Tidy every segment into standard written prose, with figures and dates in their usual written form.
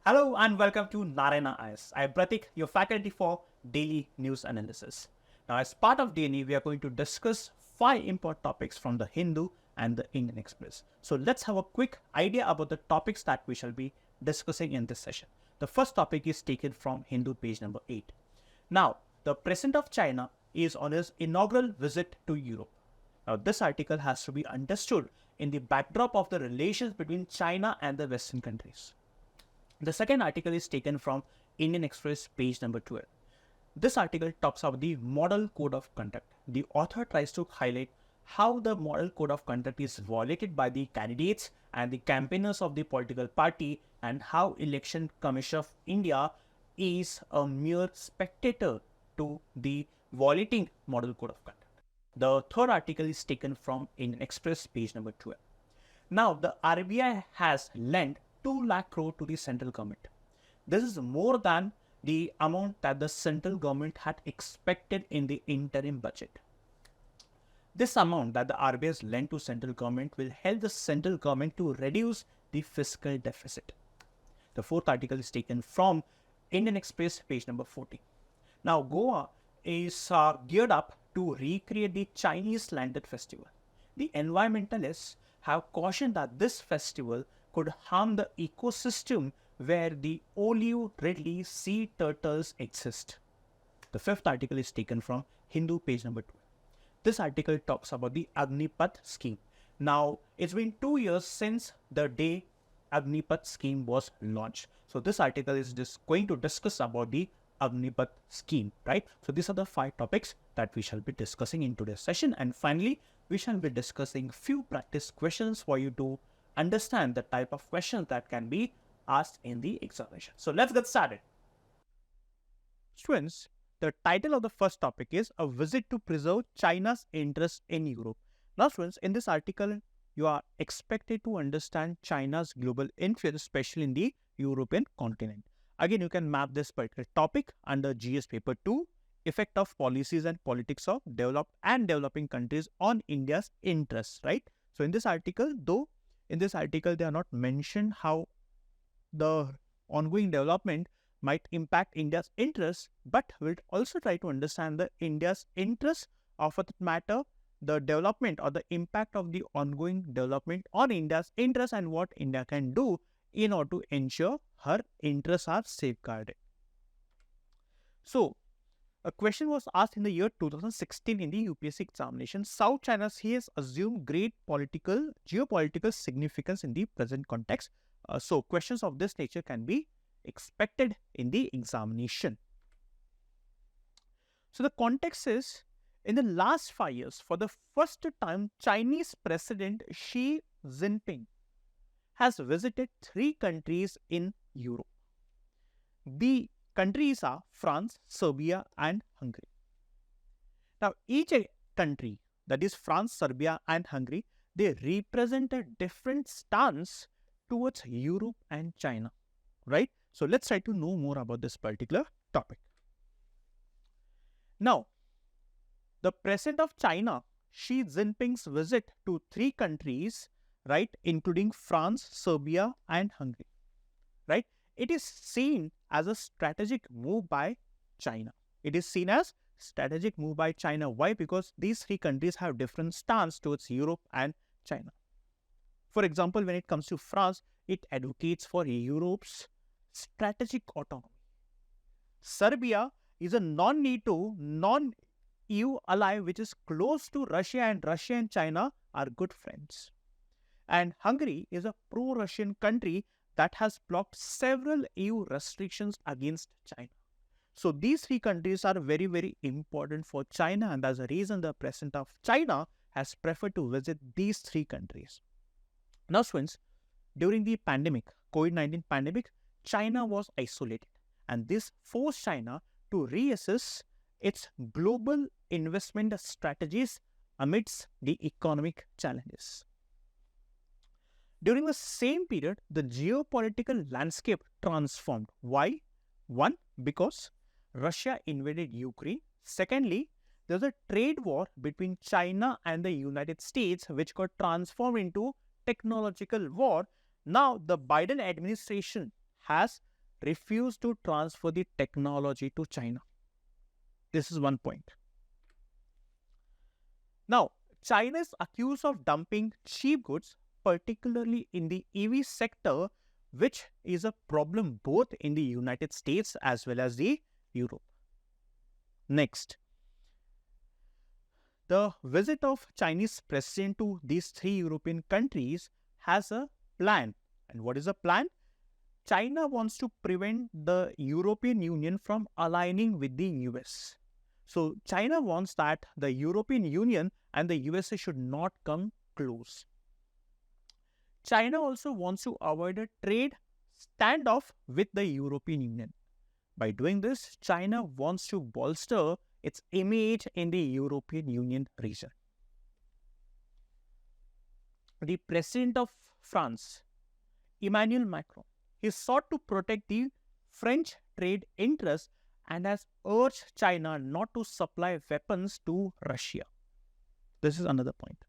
Hello and welcome to Narayana IS. I am Pratik, your faculty for Daily News Analysis. Now, as part of DNA, we are going to discuss 5 important topics from the Hindu and the Indian Express. So, let's have a quick idea about the topics that we shall be discussing in this session. The first topic is taken from Hindu page number 8. Now, the President of China is on his inaugural visit to Europe. Now, this article has to be understood in the backdrop of the relations between China and the Western countries. The second article is taken from Indian Express page number 12. This article talks about the model code of conduct. The author tries to highlight how the model code of conduct is violated by the candidates and the campaigners of the political party, and how Election Commission of India is a mere spectator to the violating model code of conduct. The third article is taken from Indian Express page number 12. Now, the RBI has lent 2 lakh crore to the central government. This is more than the amount that the central government had expected in the interim budget. This amount that the RBI has lent to central government will help the central government to reduce the fiscal deficit. The fourth article is taken from Indian Express page number 14. Now, Goa is geared up to recreate the Chinese Lantern Festival. The environmentalists have cautioned that this festival could harm the ecosystem where the olive ridley sea turtles exist. The fifth article is taken from Hindu page number 2. This article talks about the Agnipath scheme. Now, it's been 2 years since the day Agnipath scheme was launched. So, this article is just going to discuss about the Agnipath scheme, right? So, these are the 5 topics that we shall be discussing in today's session. And finally, we shall be discussing few practice questions for you to understand the type of questions that can be asked in the examination. So let's get started. Students, the title of the first topic is A Visit to Preserve China's Interest in Europe. Now students, in this article, you are expected to understand China's global influence, especially in the European continent. Again, you can map this particular topic under GS paper 2, effect of policies and politics of developed and developing countries on India's interests, right? So in this article, they are not mentioned how the ongoing development might impact India's interests, but we'll also try to understand the India's interests, or for that matter, the development or the impact of the ongoing development on India's interests and what India can do in order to ensure her interests are safeguarded. So, a question was asked in the year 2016 in the UPSC examination. South China Sea has assumed great geopolitical significance in the present context. So, questions of this nature can be expected in the examination. So, the context is, in the last 5 years, for the first time, Chinese President Xi Jinping has visited 3 countries in Europe. The countries are France, Serbia, and Hungary. Now, each country, that is France, Serbia, and Hungary, they represent a different stance towards Europe and China, right? So, let's try to know more about this particular topic. Now, the President of China, Xi Jinping's visit to 3 countries, right, including France, Serbia, and Hungary, right? It is seen as a strategic move by China. It is seen as strategic move by China. Why? Because these 3 countries have different stance towards Europe and China. For example, when it comes to France, it advocates for Europe's strategic autonomy. Serbia is a non-NATO, non-EU ally which is close to Russia, and Russia and China are good friends. And Hungary is a pro-Russian country that has blocked several EU restrictions against China. So these 3 countries are very, very important for China, and that's the reason the President of China has preferred to visit these 3 countries. Now, students, during the pandemic, COVID-19 pandemic, China was isolated, and this forced China to reassess its global investment strategies amidst the economic challenges. During the same period, the geopolitical landscape transformed. Why? 1, because Russia invaded Ukraine. Secondly, there was a trade war between China and the United States, which got transformed into technological war. Now, the Biden administration has refused to transfer the technology to China. This is one point. Now, China is accused of dumping cheap goods, particularly in the EV sector, which is a problem both in the United States as well as the Europe. Next, the visit of Chinese president to these 3 European countries has a plan. And what is the plan? China wants to prevent the European Union from aligning with the US. So China wants that the European Union and the USA should not come close. China also wants to avoid a trade standoff with the European Union. By doing this, China wants to bolster its image in the European Union region. The President of France, Emmanuel Macron, he sought to protect the French trade interests and has urged China not to supply weapons to Russia. This is another point.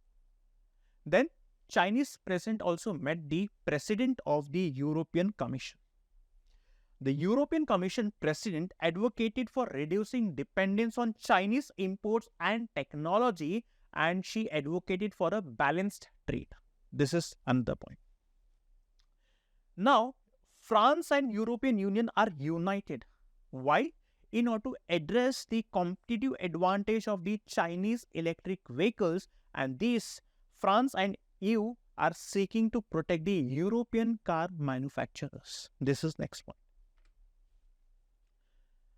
Then, Chinese president also met the president of the European Commission. The European Commission president advocated for reducing dependence on Chinese imports and technology, and she advocated for a balanced trade. This is another point. Now, France and European Union are united. Why? In order to address the competitive advantage of the Chinese electric vehicles, and these France and EU are seeking to protect the European car manufacturers. This is next point.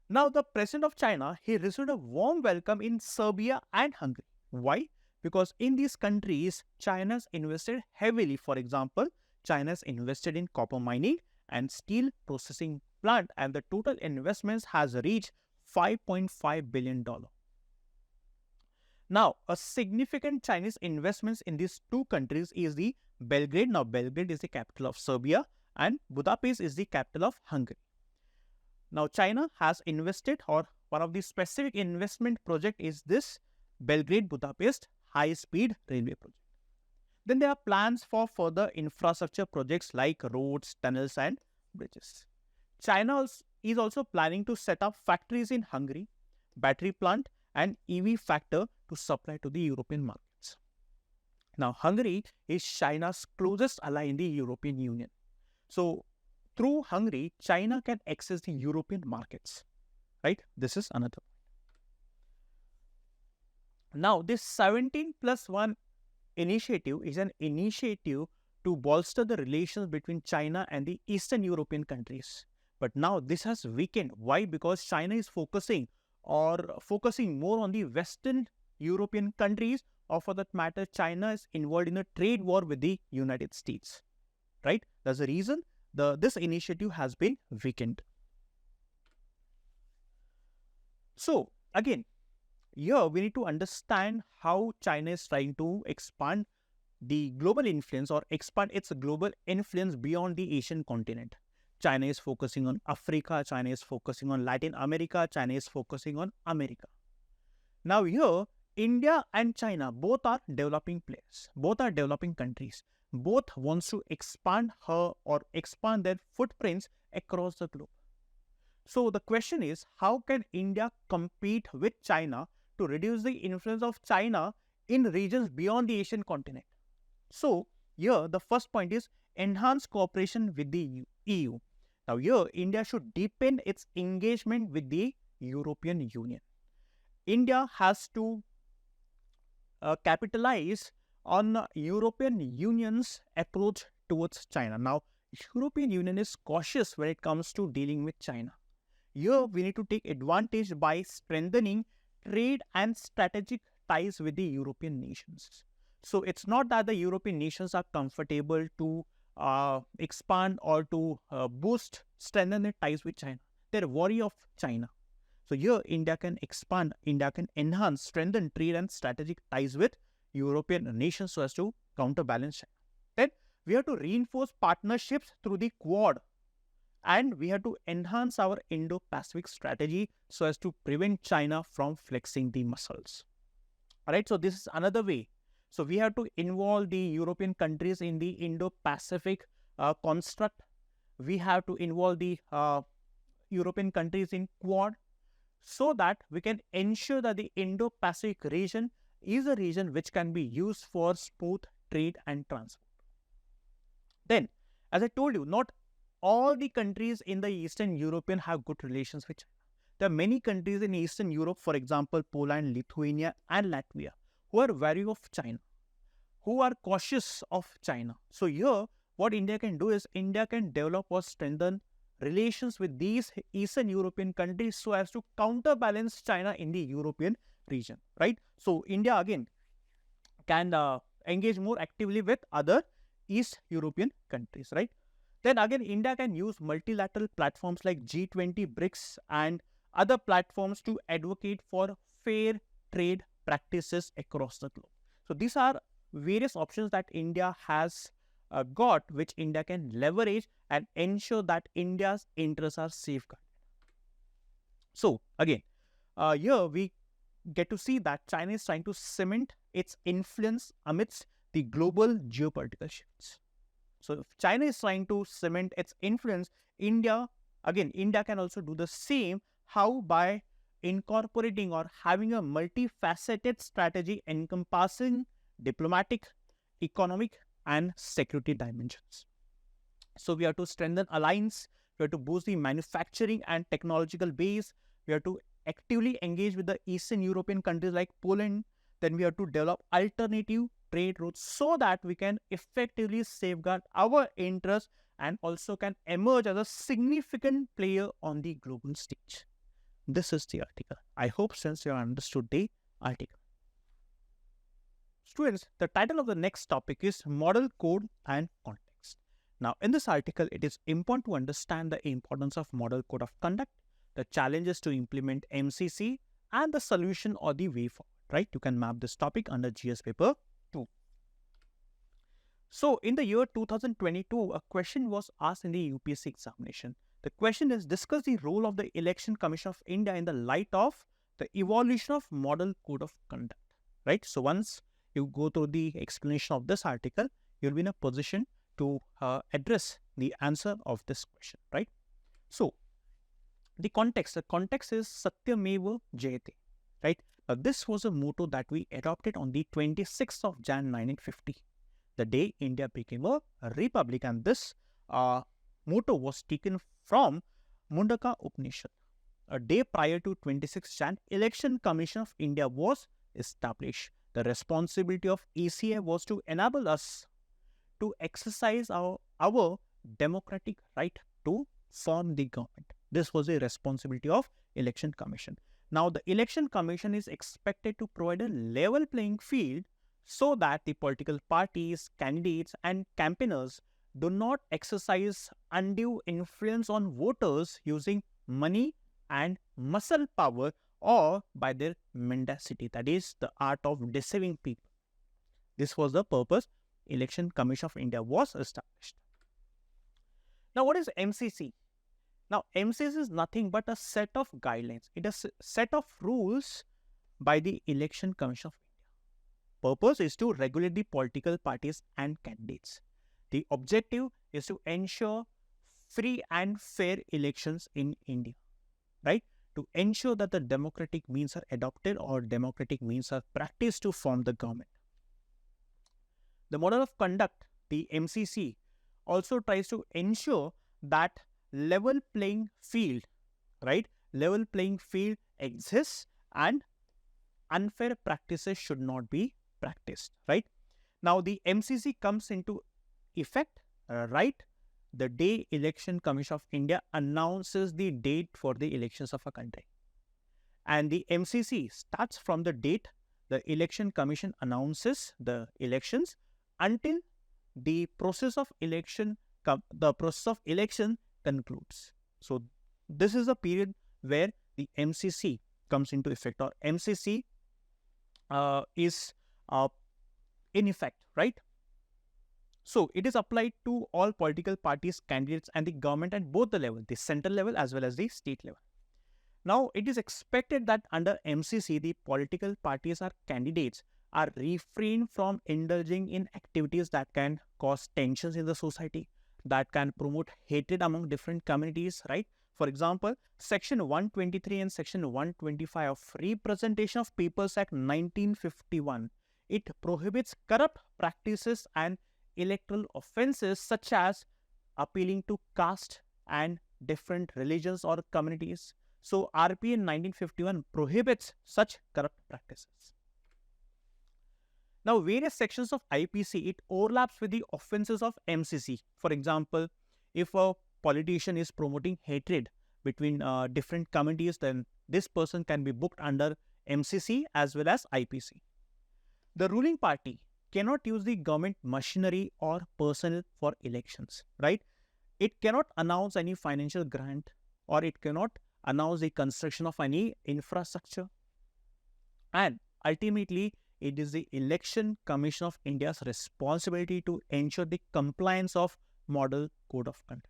Now, the president of China, he received a warm welcome in Serbia and Hungary. Why? Because in these countries, China has invested heavily. For example, China has invested in copper mining and steel processing plant, and the total investments has reached $5.5 billion. Now, a significant Chinese investments in these two countries is the Belgrade. Now, Belgrade is the capital of Serbia and Budapest is the capital of Hungary. Now, China has invested, or one of the specific investment project is this Belgrade-Budapest high-speed railway project. Then there are plans for further infrastructure projects like roads, tunnels and bridges. China is also planning to set up factories in Hungary, battery plant and EV factor to supply to the European markets. Now, Hungary is China's closest ally in the European Union. So, through Hungary, China can access the European markets, right? This is another. Now, this 17+1 initiative is an initiative to bolster the relations between China and the Eastern European countries. But now this has weakened. Why? Because China is focusing more on the Western European countries, or for that matter, China is involved in a trade war with the United States, right? That's the reason this initiative has been weakened. So again, here we need to understand how China is trying to expand the global influence or expand its global influence beyond the Asian continent. China is focusing on Africa, China is focusing on Latin America, China is focusing on America. Now here, India and China both are developing players, both are developing countries. Both wants to expand their footprints across the globe. So the question is, how can India compete with China to reduce the influence of China in regions beyond the Asian continent? So here the first point is enhance cooperation with the EU. Now here India should deepen its engagement with the European Union. India has to capitalize on European Union's approach towards China. Now, European Union is cautious when it comes to dealing with China. Here, we need to take advantage by strengthening trade and strategic ties with the European nations. So, it's not that the European nations are comfortable to expand or to strengthen their ties with China. They're wary of China. So, here, India can expand, India can enhance, strengthen trade and strategic ties with European nations so as to counterbalance China. Then we have to reinforce partnerships through the Quad, and we have to enhance our Indo-Pacific strategy so as to prevent China from flexing the muscles. Alright, so this is another way. So we have to involve the European countries in the Indo-Pacific construct. we have to involve the European countries in Quad, so that we can ensure that the Indo-Pacific region is a region which can be used for smooth trade and transport. Then, as I told you, not all the countries in the Eastern European have good relations with China. There are many countries in Eastern Europe, for example, Poland, Lithuania, and Latvia, who are wary of China, who are cautious of China. So here, what India can do is India can develop or strengthen relations with these Eastern European countries so as to counterbalance China in the European region, right? So India again can engage more actively with other East European countries, right? Then again, India can use multilateral platforms like G20, BRICS, and other platforms to advocate for fair trade practices across the globe. So these are various options that India has got, which India can leverage and ensure that India's interests are safeguarded. So again, here we get to see that China is trying to cement its influence amidst the global geopolitical shifts. So if China is trying to cement its influence, India can also do the same. How? By incorporating or having a multifaceted strategy encompassing diplomatic, economic, and security dimensions. So we have to strengthen alliance, we have to boost the manufacturing and technological base, we have to actively engage with the Eastern European countries like Poland, then we have to develop alternative trade routes so that we can effectively safeguard our interests and also can emerge as a significant player on the global stage. This is the article. I hope since you understood the article. Students, the title of the next topic is Model Code and Context. Now, in this article, it is important to understand the importance of Model Code of Conduct, the challenges to implement MCC, and the solution or the way forward, right? You can map this topic under GS paper 2. So, in the year 2022, a question was asked in the UPSC examination. The question is, discuss the role of the Election Commission of India in the light of the evolution of Model Code of Conduct, right? So, once you go through the explanation of this article, you'll be in a position to address the answer of this question, right? So, the context is Satyameva Jayate, right? Now, this was a motto that we adopted on the 26th of January 1950, the day India became a republic, and this motto was taken from Mundaka Upanishad. A day prior to 26th Jan, Election Commission of India was established. The responsibility of ECA was to enable us to exercise our democratic right to form the government. This was a responsibility of Election Commission. Now, the Election Commission is expected to provide a level playing field so that the political parties, candidates, and campaigners do not exercise undue influence on voters using money and muscle power or by their mendacity, that is the art of deceiving people. This was the purpose Election Commission of India was established. Now, what is MCC? Now, MCC is nothing but a set of guidelines. It is a set of rules by the Election Commission of India. Purpose is to regulate the political parties and candidates. The objective is to ensure free and fair elections in India, right? To ensure that the democratic means are adopted or democratic means are practiced to form the government. The model of conduct, the MCC, also tries to ensure that level playing field, right? Level playing field exists and unfair practices should not be practiced, right? Now, the MCC comes into effect, right, the day Election Commission of India announces the date for the elections of a country. And the MCC starts from the date the Election Commission announces the elections until the process of election concludes. So, this is a period where the MCC comes into effect, or MCC is in effect, right? So, it is applied to all political parties, candidates, and the government at both the level, the central level as well as the state level. Now, it is expected that under MCC, the political parties or candidates are refrained from indulging in activities that can cause tensions in the society, that can promote hatred among different communities, right? For example, Section 123 and Section 125 of Representation of Peoples Act 1951, it prohibits corrupt practices and electoral offences such as appealing to caste and different religions or communities. So RPN 1951 prohibits such corrupt practices. Now, various sections of IPC, it overlaps with the offences of MCC. For example, if a politician is promoting hatred between different communities, then this person can be booked under MCC as well as IPC. The ruling party cannot use the government machinery or personnel for elections, right? It cannot announce any financial grant, or it cannot announce the construction of any infrastructure. And ultimately, it is the Election Commission of India's responsibility to ensure the compliance of Model Code of Conduct.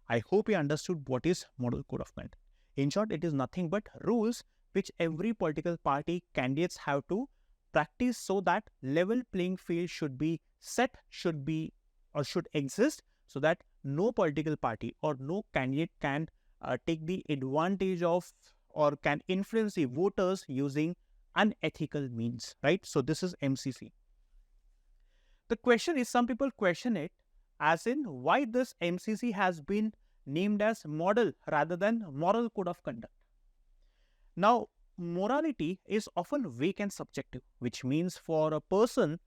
I hope you understood what is Model Code of Conduct. In short, it is nothing but rules which every political party candidates have to practice so that level playing field should be set, should exist, so that no political party or no candidate can take the advantage of or can influence the voters using unethical means, right? So this is MCC. The question is, some people question it as in why this MCC has been named as model rather than moral code of conduct. Now, morality is often vague and subjective, which means for a person,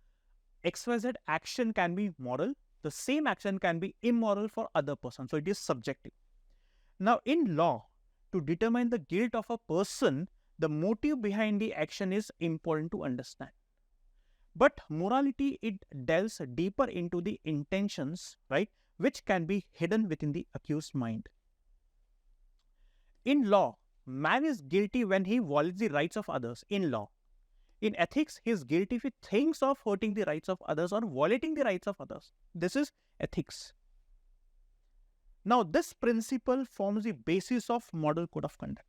XYZ action can be moral, the same action can be immoral for other person. So it is subjective. Now, in law, to determine the guilt of a person, the motive behind the action is important to understand. But morality, it delves deeper into the intentions, right, which can be hidden within the accused mind. In law, man is guilty when he violates the rights of others in law. In ethics, he is guilty if he thinks of hurting the rights of others or violating the rights of others. This is ethics. Now, this principle forms the basis of Model Code of Conduct.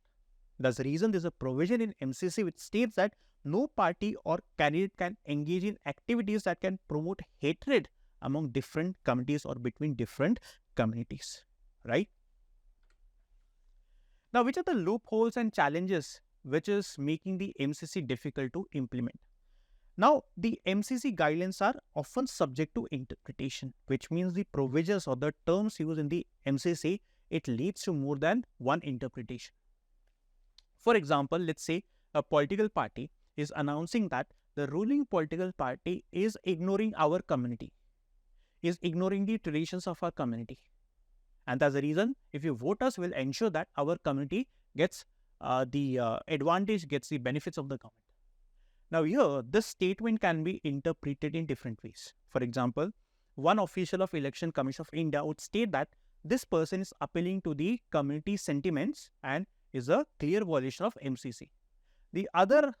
That's the reason there is a provision in MCC which states that no party or candidate can engage in activities that can promote hatred among different communities or between different communities, right? Now, which are the loopholes and challenges which is making the MCC difficult to implement? Now, the MCC guidelines are often subject to interpretation, which means the provisions or the terms used in the MCC, it leads to more than one interpretation. For example, let's say a political party is announcing that the ruling political party is ignoring our community, is ignoring the traditions of our community. And that's the reason, if you vote us, will ensure that our community gets the advantage, gets the benefits of the government. Now here, this statement can be interpreted in different ways. For example, one official of Election Commission of India would state that this person is appealing to the community sentiments and is a clear violation of MCC. The other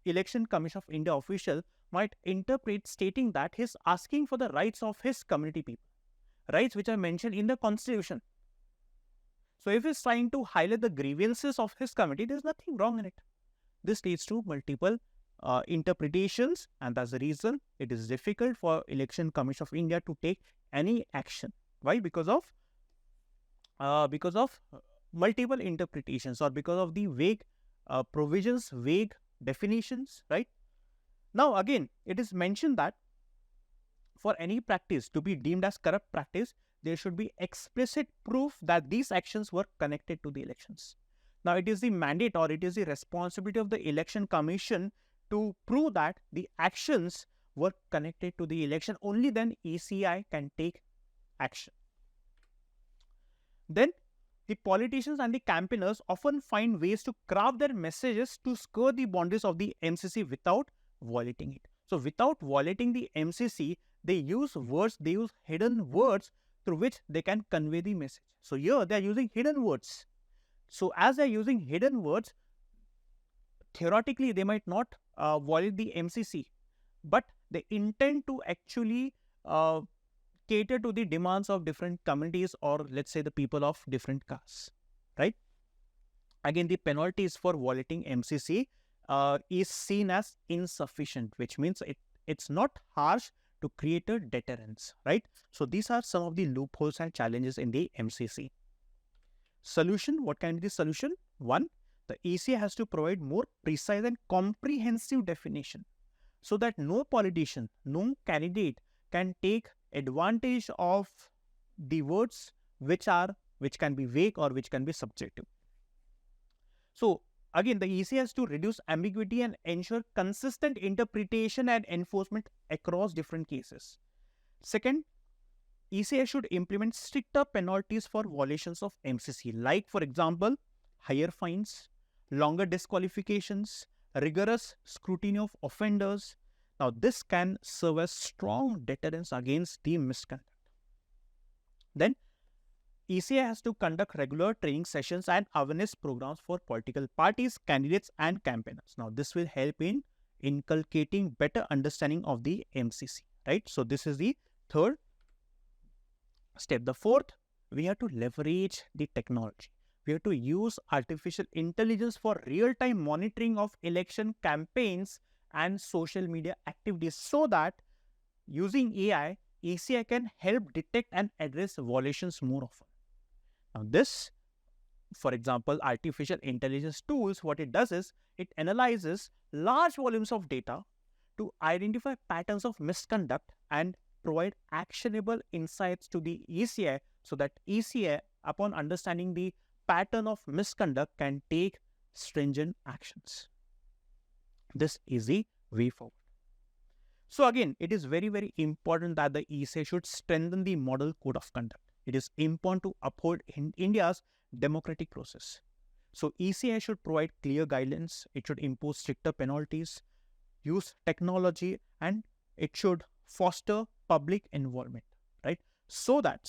Election Commission of India official might interpret stating that he is asking for the rights of his community people, rights which are mentioned in the constitution. So if he is trying to highlight the grievances of his community, there is nothing wrong in it. This leads to multiple interpretations, and that's the reason it is difficult for Election Commission of India to take any action. Why? Because of multiple interpretations, or because of the vague provisions, vague definitions, right? Now again, it is mentioned that for any practice to be deemed as corrupt practice, there should be explicit proof that these actions were connected to the elections. Now it is the mandate, or it is the responsibility of the Election Commission to prove that the actions were connected to the election. Only then ECI can take action. Then the politicians and the campaigners often find ways to craft their messages to skirt the boundaries of the MCC without violating it. So without violating the MCC, they use words, they use hidden words through which they can convey the message. So here they are using hidden words. So as they are using hidden words, theoretically they might not violate the MCC, but they intend to actually cater to the demands of different communities, or let's say the people of different castes, right? Again, the penalties for violating MCC is seen as insufficient, which means it's not harsh to create a deterrence, right? So these are some of the loopholes and challenges in the MCC. Solution, what can be the solution? One, the ECA has to provide more precise and comprehensive definition so that no politician, no candidate can take advantage of the words which can be vague or which can be subjective. So again, the ECA has to reduce ambiguity and ensure consistent interpretation and enforcement across different cases. Second, ECA should implement stricter penalties for violations of MCC, like for example, higher fines, longer disqualifications, rigorous scrutiny of offenders. Now, this can serve as strong deterrence against the misconduct. Then, ECA has to conduct regular training sessions and awareness programs for political parties, candidates, and campaigners. Now, this will help in inculcating better understanding of the MCC, right? So, this is the third step. The fourth, we have to leverage the technology. We have to use artificial intelligence for real-time monitoring of election campaigns and social media activities so that using AI, ECI can help detect and address violations more often. Now this, for example, artificial intelligence tools, what it does is it analyzes large volumes of data to identify patterns of misconduct and provide actionable insights to the ECI so that ECI, upon understanding the pattern of misconduct, can take stringent actions. This is the way forward. So again, it is very, very important that the ECI should strengthen the model code of conduct. It is important to uphold India's democratic process. So ECI should provide clear guidelines. It should impose stricter penalties, use technology, and it should foster public involvement, right? So that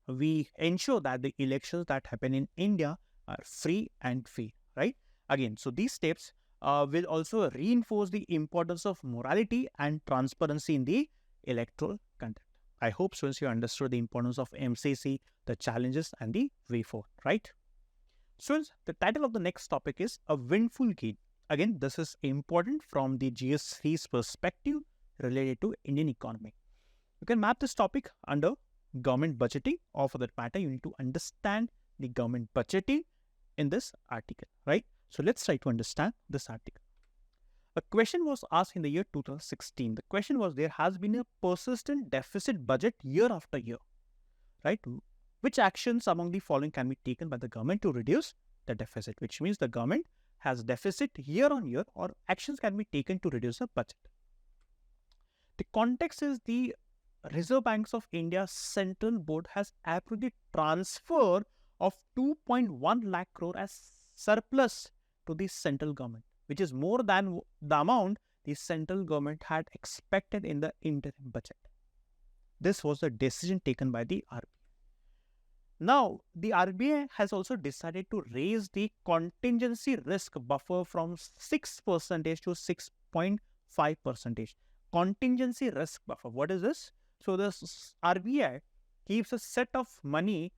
we ensure that the elections that happen in India are free and fair, right? Again, so these steps will also reinforce the importance of morality and transparency in the electoral conduct. I hope students you understood the importance of MCC, the challenges and the way forward, right? Students, the title of the next topic is a windfall gain. Again, this is important from the GS3's perspective related to Indian economy. You can map this topic under government budgeting, or for that matter, you need to understand the government budgeting in this article, right? So let's try to understand this article. A question was asked in the year 2016. The question was, there has been a persistent deficit budget year after year, right? Which actions among the following can be taken by the government to reduce the deficit? Which means the government has deficit year on year, or actions can be taken to reduce the budget. The context is the Reserve Banks of India's Central Board has approved the transfer of 2.1 lakh crore as surplus to the central government, which is more than the amount the central government had expected in the interim budget. This was the decision taken by the RBI. Now, the RBI has also decided to raise the contingency risk buffer from 6% to 6.5%. Contingency risk buffer. What is this? So, the RBI keeps a set of money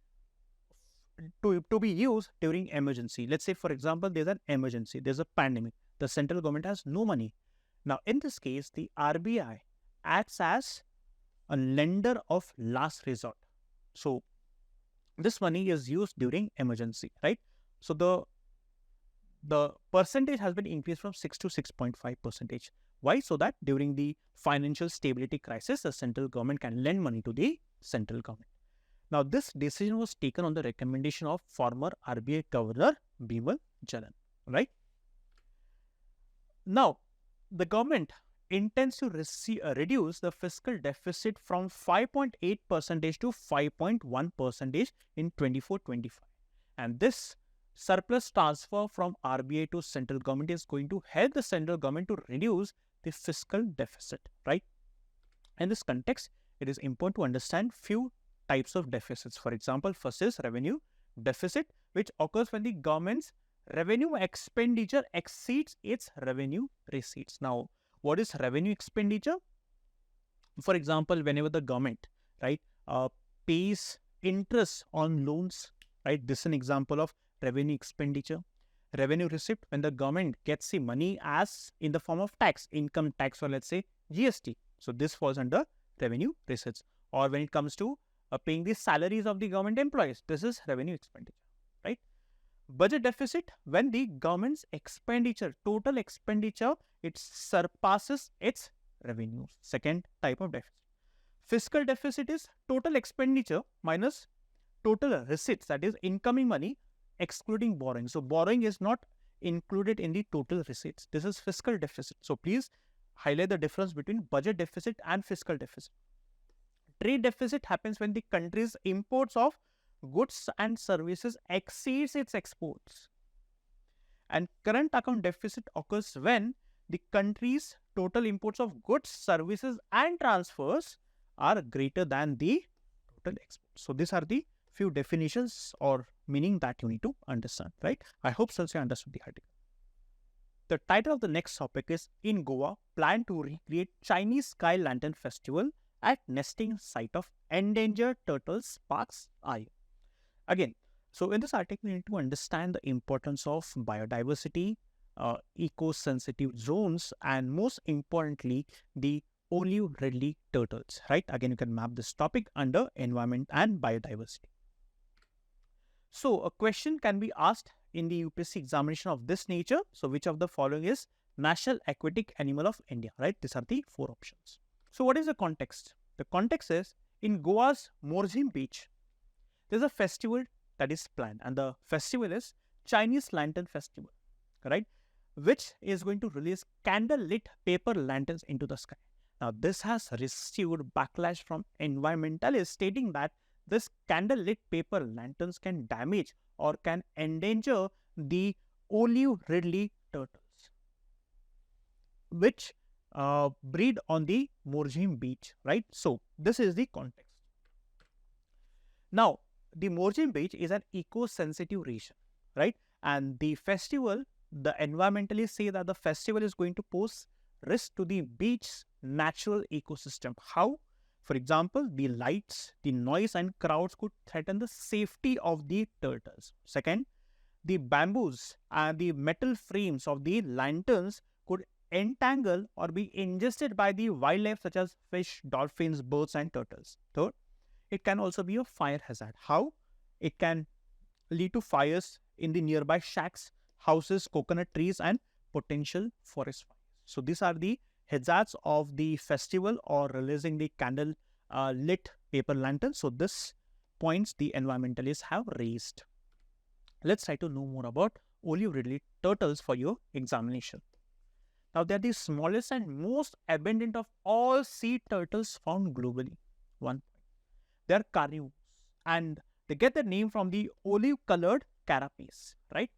to be used during emergency. Let's say, for example, there's an emergency, there's a pandemic. The central government has no money. Now, in this case, the RBI acts as a lender of last resort. So, this money is used during emergency, right? So, the percentage has been increased from 6 to 6.5%. Why? So that during the financial stability crisis, the central government can lend money to the central government. Now, this decision was taken on the recommendation of former RBI Governor Bimal Jalan, right? Now, the government intends to reduce the fiscal deficit from 5.8% to 5.1% in 24-25. And this surplus transfer from RBI to central government is going to help the central government to reduce the fiscal deficit, right? In this context, it is important to understand few types of deficits. For example, first is revenue deficit, which occurs when the government's revenue expenditure exceeds its revenue receipts. Now, what is revenue expenditure? For example, whenever the government, right, pays interest on loans, right? This is an example of revenue expenditure. Revenue receipt, when the government gets the money as in the form of tax, income tax, or let's say GST, So this falls under revenue receipts. Or when it comes to paying the salaries of the government employees, this is revenue expenditure, right? Budget deficit, when the government's expenditure, total expenditure, it surpasses its revenues. Second type of deficit. Fiscal deficit is total expenditure minus total receipts, that is incoming money, excluding borrowing. So borrowing is not included in the total receipts. This is fiscal deficit. So please highlight the difference between budget deficit and fiscal deficit. Trade deficit happens when the country's imports of goods and services exceeds its exports. And current account deficit occurs when the country's total imports of goods, services and transfers are greater than the total exports. So these are the few definitions or meaning that you need to understand, right? I hope so you understood the article. The title of the next topic is In Goa, Plan to Recreate Chinese Sky Lantern Festival at Nesting Site of Endangered Turtles Sparks Eye. Again, so in this article, you need to understand the importance of biodiversity, eco-sensitive zones, and most importantly, the olive ridley turtles, right? Again, you can map this topic under environment and biodiversity. So a question can be asked in the UPSC examination of this nature. So which of the following is National Aquatic Animal of India, right? These are the four options. So what is the context? The context is in Goa's Morzim Beach, there's a festival that is planned, and the festival is Chinese Lantern Festival, right? Which is going to release candle-lit paper lanterns into the sky. Now, this has received backlash from environmentalists stating that this candle-lit paper lanterns can damage or can endanger the olive ridley turtles, which breed on the Morzim Beach, right? So this is the context. Now, the Morzim Beach is an eco-sensitive region, right? And the festival, the environmentalists say that the festival is going to pose risk to the beach's natural ecosystem. How? For example, the lights, the noise and crowds could threaten the safety of the turtles. Second, the bamboos and the metal frames of the lanterns could entangle or be ingested by the wildlife such as fish, dolphins, birds and turtles. Third, it can also be a fire hazard. How? It can lead to fires in the nearby shacks, houses, coconut trees and potential forest fires. So these are the hazards of the festival or releasing the candle lit paper lantern. So this points the environmentalists have raised. Let's try to know more about olive ridley turtles for your examination. Now they are the smallest and most abundant of all sea turtles found globally. They are carnivores and they get their name from the olive colored carapace, right?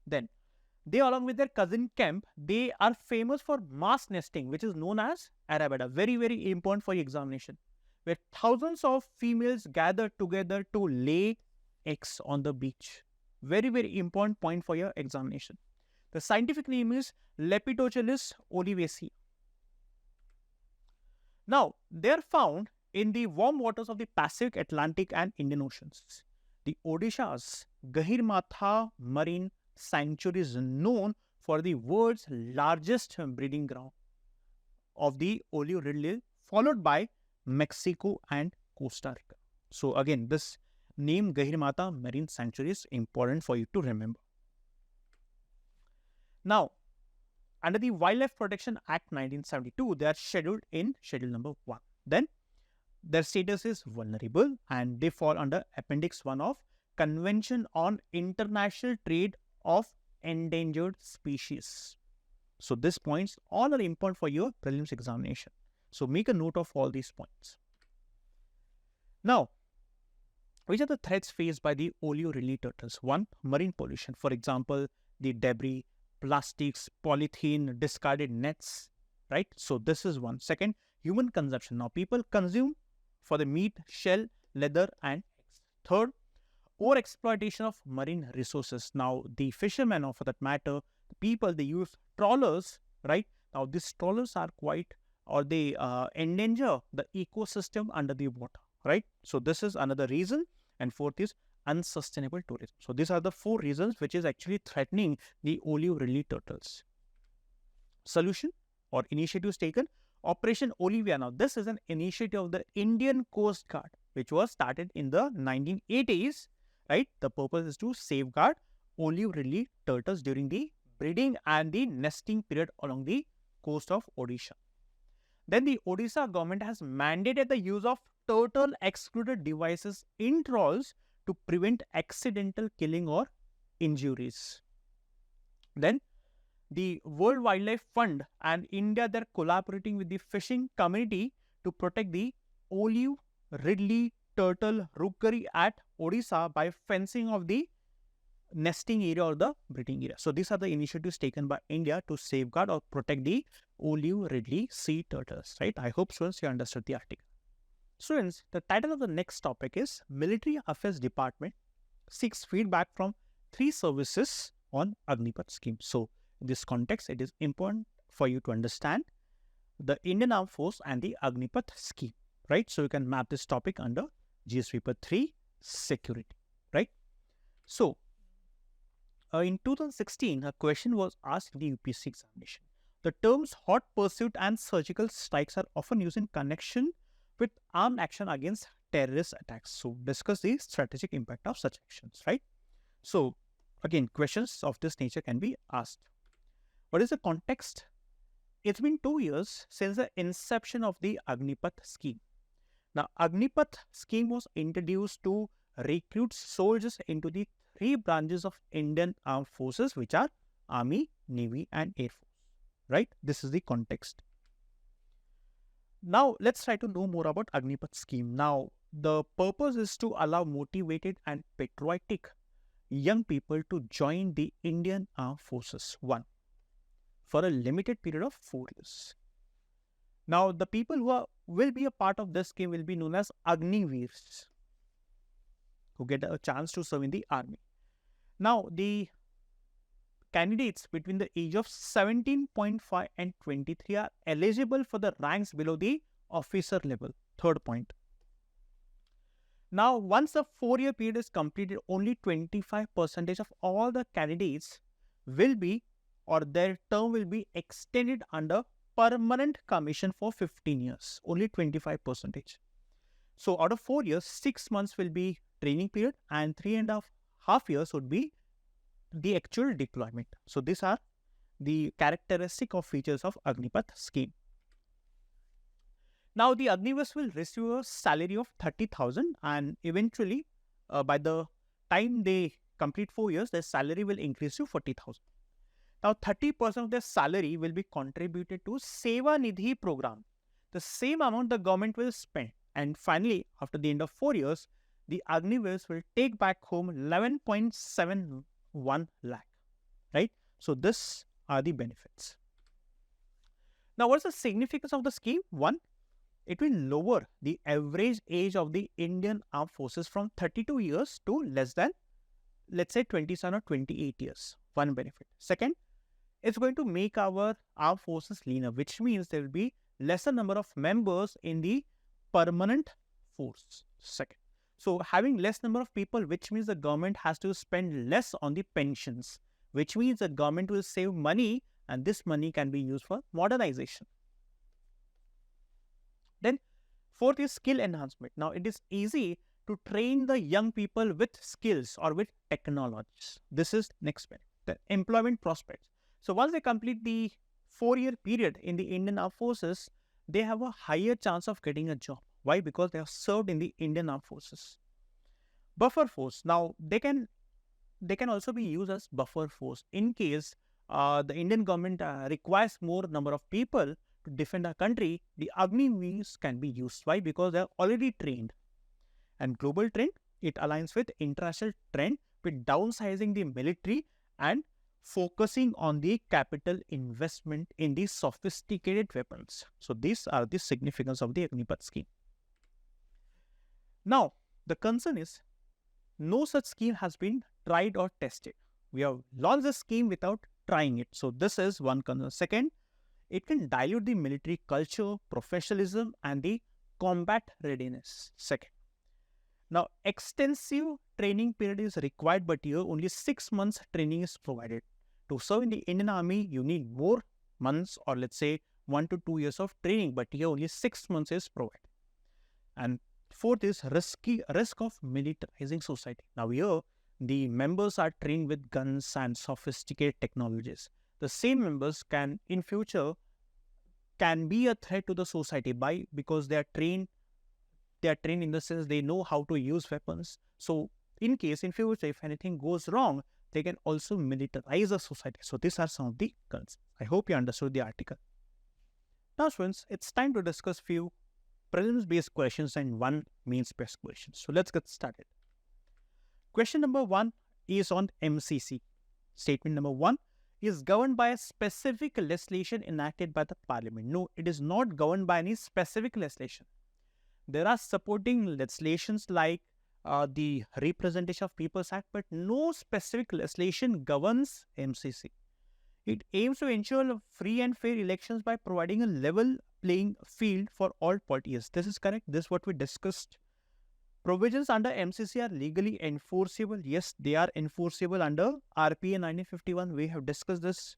Then they, along with their cousin Kemp, they are famous for mass nesting, which is known as Arabida. Very, very important for your examination, where thousands of females gather together to lay eggs on the beach. Very, very important point for your examination. The scientific name is Lepidogellus olivacea. Now, they are found in the warm waters of the Pacific, Atlantic and Indian Oceans. The Odisha's Agnipath Marine Sanctuary is known for the world's largest breeding ground of the olive ridley, followed by Mexico and Costa Rica. So again, this name Agnipath Marine Sanctuary is important for you to remember. Now, under the Wildlife Protection Act 1972, they are scheduled in schedule number 1. Then their status is vulnerable and they fall under Appendix 1 of Convention on International Trade of Endangered Species. So these points all are important for your prelims examination. So make a note of all these points. Now, which are the threats faced by the olive ridley turtles? 1. Marine pollution. For example, the debris, plastics, polythene, discarded nets, right? So this is one. Second, human consumption. Now people consume for the meat, shell, leather and eggs. Third, overexploitation of marine resources. Now the fishermen, or for that matter, the people, they use trawlers, right? Now these trawlers are quite, or they endanger the ecosystem under the water, right? So this is another reason. And fourth is unsustainable tourism. So these are the 4 reasons which is actually threatening the olive ridley turtles. Solution or initiatives taken: Operation Olivia. Now, this is an initiative of the Indian Coast Guard, which was started in the 1980s, right? The purpose is to safeguard olive ridley turtles during the breeding and the nesting period along the coast of Odisha. Then the Odisha government has mandated the use of turtle excluded devices in trawls to prevent accidental killing or injuries. Then the World Wildlife Fund and India, they're collaborating with the fishing community to protect the olive ridley turtle rookery at Odisha by fencing of the nesting area or the breeding area. So these are the initiatives taken by India to safeguard or protect the olive ridley sea turtles, right? I hope students you understood the article. Students, the title of the next topic is Military Affairs Department seeks feedback from 3 services on Agnipath scheme. So in this context, it is important for you to understand the Indian Armed Force and the Agnipath scheme, right? So you can map this topic under GS paper 3 security, right? So in 2016, a question was asked in the UPSC examination. The terms hot pursuit and surgical strikes are often used in connection with armed action against terrorist attacks. So discuss the strategic impact of such actions, right? So again, questions of this nature can be asked. What is the context? It's been 2 years since the inception of the Agnipath scheme. Now, Agnipath scheme was introduced to recruit soldiers into the 3 branches of Indian Armed Forces, which are Army, Navy and Air Force, right? This is the context. Now, let's try to know more about Agnipath scheme. Now, the purpose is to allow motivated and patriotic young people to join the Indian Armed Forces, 1, for a limited period of 4 years. Now, the people who will be a part of this scheme will be known as Agniveers, who get a chance to serve in the army. Now, the candidates between the age of 17.5 and 23 are eligible for the ranks below the officer level. 3rd point. Now, once the 4-year period is completed, only 25% of all the candidates will be, or their term will be extended under permanent commission for 15 years. Only 25%. So, out of 4 years, 6 months will be training period and 3.5 years would be the actual deployment. So these are the characteristic of features of Agnipath scheme. Now the Agniveers will receive a salary of 30,000 and eventually by the time they complete 4 years, their salary will increase to 40,000. Now 30% of their salary will be contributed to Seva Nidhi program. The same amount the government will spend, and finally after the end of 4 years, the Agniveers will take back home 11.71 lakh, right? So this are the benefits. Now, what's the significance of the scheme? 1, it will lower the average age of the Indian Armed Forces from 32 years to less than, let's say, 27 or 28 years. 1 benefit. 2nd, it's going to make our armed forces leaner, which means there will be lesser number of members in the permanent force. 2nd. So having less number of people, which means the government has to spend less on the pensions, which means the government will save money and this money can be used for modernization. Then 4th is skill enhancement. Now it is easy to train the young people with skills or with technologies. This is next benefit. The employment prospects. So once they complete the 4-year period in the Indian Armed Forces, they have a higher chance of getting a job. Why? Because they have served in the Indian Armed Forces. Buffer force. Now they can also be used as buffer force in case the Indian government requires more number of people to defend our country. The Agniveers can be used. Why? Because they are already trained. And global trend, it aligns with international trend with downsizing the military and focusing on the capital investment in the sophisticated weapons. So these are the significance of the Agnipath scheme. Now, the concern is no such scheme has been tried or tested. We have launched the scheme without trying it. So this is one concern. 2nd, it can dilute the military culture, professionalism and the combat readiness. 2nd. Now, extensive training period is required, but here only 6 months training is provided. To serve in the Indian Army, you need more months or let's say 1 to 2 years of training, but here only 6 months is provided. And fourth is risk of militarizing society. Now here, the members are trained with guns and sophisticated technologies. The same members can, in future, can be a threat to the society because they are trained in the sense they know how to use weapons. So in future, if anything goes wrong, they can also militarize the society. So these are some of the concerns. I hope you understood the article. Now students, it's time to discuss few prelims based questions and one mains based question. So let's get started. Question number 1 is on MCC. Statement number 1 is governed by a specific legislation enacted by the parliament. No, it is not governed by any specific legislation. There are supporting legislations like the Representation of People's Act, but no specific legislation governs MCC. It aims to ensure free and fair elections by providing a level playing field for all parties. This is correct. This is what we discussed. Provisions under MCC are legally enforceable. Yes, they are enforceable under RPA 1951. We have discussed this.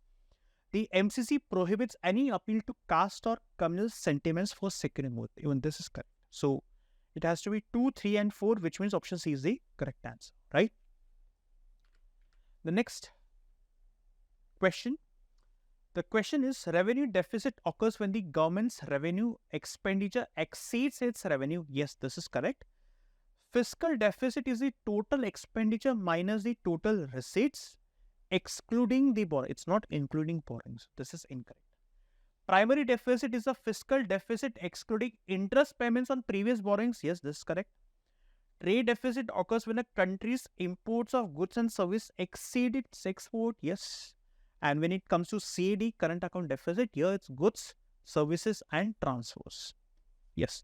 The MCC prohibits any appeal to caste or communal sentiments for securing vote. Even this is correct. So it has to be 2, 3 and 4, which means option C is the correct answer, right? The next question. The question is, revenue deficit occurs when the government's revenue expenditure exceeds its revenue. Yes, this is correct. Fiscal deficit is the total expenditure minus the total receipts, excluding the borrowing. It's not including borrowings. This is incorrect. Primary deficit is the fiscal deficit excluding interest payments on previous borrowings. Yes, this is correct. Trade deficit occurs when a country's imports of goods and services exceed its export. Yes. And when it comes to CAD, current account deficit, here it's goods, services and transfers. Yes.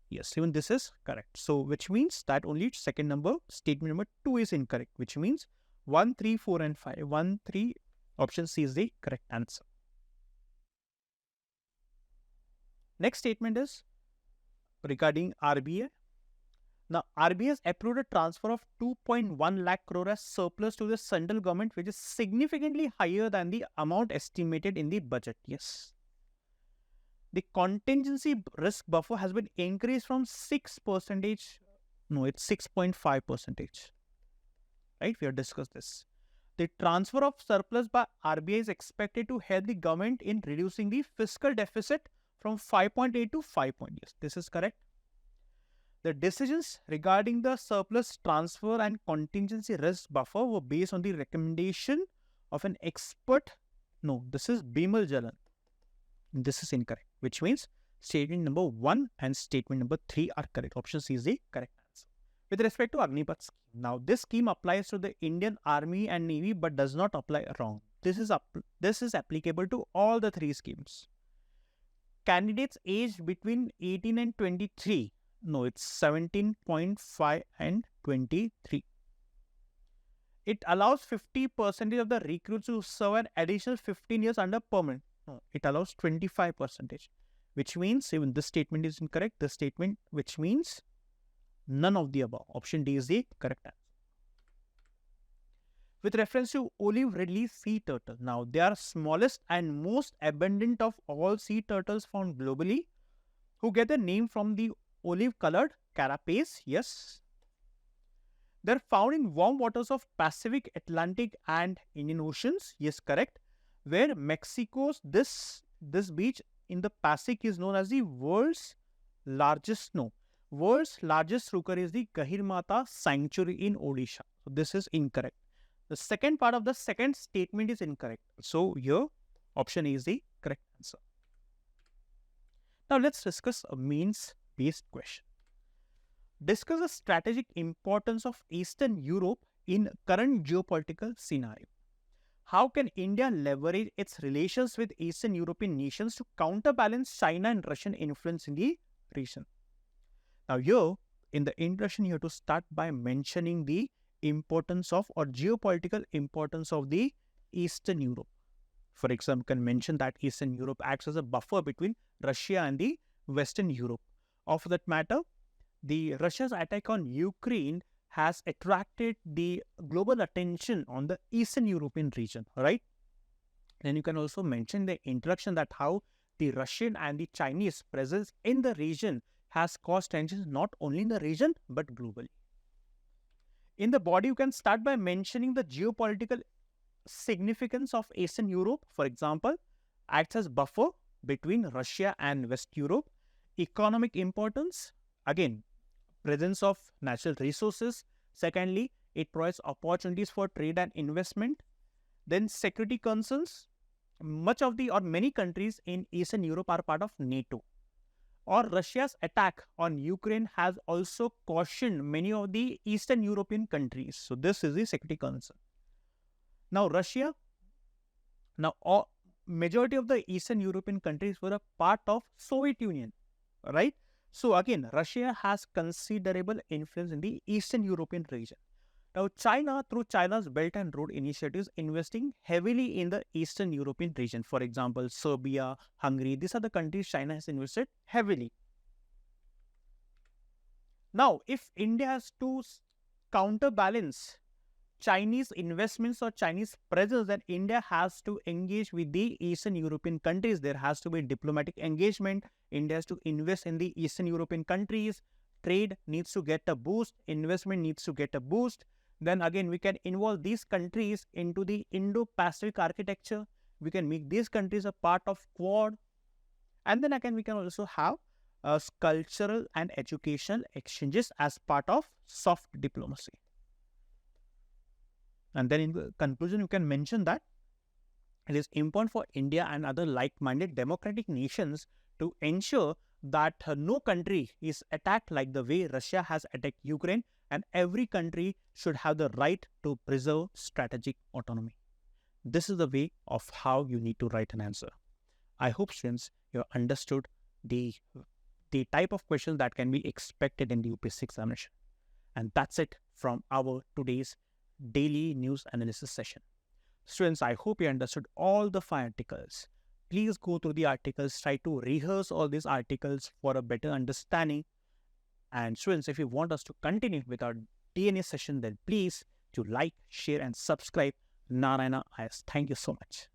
Yes, even this is correct. So, which means that only second number, statement number 2 is incorrect, which means 1, 3, 4 and 5. 1, 3, option C is the correct answer. Next statement is regarding RBI. Now, RBI has approved a transfer of 2.1 lakh crore as surplus to the central government, which is significantly higher than the amount estimated in the budget. Yes. The contingency risk buffer has been increased from 6%. No, it's 6.5%. Right? We have discussed this. The transfer of surplus by RBI is expected to help the government in reducing the fiscal deficit from 5.8 to 5 point. Yes, this is correct. The decisions regarding the surplus transfer and contingency risk buffer were based on the recommendation of an expert. No, this is Bimal Jalan. This is incorrect, which means statement number 1 and statement number 3 are correct. Option C is the correct answer. With respect to Agnipath scheme, now this scheme applies to the Indian Army and Navy but does not apply wrong. This is applicable to all the 3 schemes. Candidates aged between 18 and 23. No, it's 17.5 and 23. It allows 50% of the recruits to serve an additional 15 years under permanent. No, it allows 25%, which means even this statement is incorrect. This statement, which means none of the above. Option D is the correct answer. With reference to olive ridley sea turtle, now they are smallest and most abundant of all sea turtles found globally, who get the name from the olive-colored carapace. Yes. They're found in warm waters of Pacific, Atlantic and Indian Oceans. Yes, correct. Where Mexico's this beach in the Pacific is known as the world's largest rooker is the Gahirmata Sanctuary in Odisha. So this is incorrect. The second part of the second statement is incorrect. So here option A is the correct answer. Now let's discuss a means-based question. Discuss the strategic importance of Eastern Europe in current geopolitical scenario. How can India leverage its relations with Eastern European nations to counterbalance China and Russian influence in the region? Now here, in the introduction, you have to start by mentioning the importance of or geopolitical importance of the Eastern Europe. For example, you can mention that Eastern Europe acts as a buffer between Russia and the Western Europe. Of that matter, the Russia's attack on Ukraine has attracted the global attention on the Eastern European region, right? Then you can also mention the introduction that how the Russian and the Chinese presence in the region has caused tensions not only in the region but globally. In the body, you can start by mentioning the geopolitical significance of Eastern Europe, for example, acts as buffer between Russia and West Europe. Economic importance, again, presence of natural resources. Secondly, it provides opportunities for trade and investment. Then security concerns. Much of the or many countries in Eastern Europe are part of NATO. Or Russia's attack on Ukraine has also cautioned many of the Eastern European countries. So this is the security concern. Now Russia, majority of the Eastern European countries were a part of Soviet Union, right? So again, Russia has considerable influence in the Eastern European region. Now China, through China's Belt and Road initiatives, investing heavily in the Eastern European region. For example, Serbia, Hungary, these are the countries China has invested heavily. Now, if India has to counterbalance Chinese investments or Chinese presence, then India has to engage with the Eastern European countries. There has to be diplomatic engagement. India has to invest in the Eastern European countries. Trade needs to get a boost. Investment needs to get a boost. Then again, we can involve these countries into the Indo-Pacific architecture. We can make these countries a part of Quad. And then again, we can also have cultural and educational exchanges as part of soft diplomacy. And then in conclusion, you can mention that it is important for India and other like-minded democratic nations to ensure that no country is attacked like the way Russia has attacked Ukraine, and every country should have the right to preserve strategic autonomy. This is the way of how you need to write an answer. I hope students, you understood the type of questions that can be expected in the UPSC examination. And that's it from our today's daily news analysis session. Students, I hope you understood all the 5 articles. Please go through the articles, try to rehearse all these articles for a better understanding. And students, if you want us to continue with our DNA session, then please to like, share and subscribe Narayana IS. Thank you so much.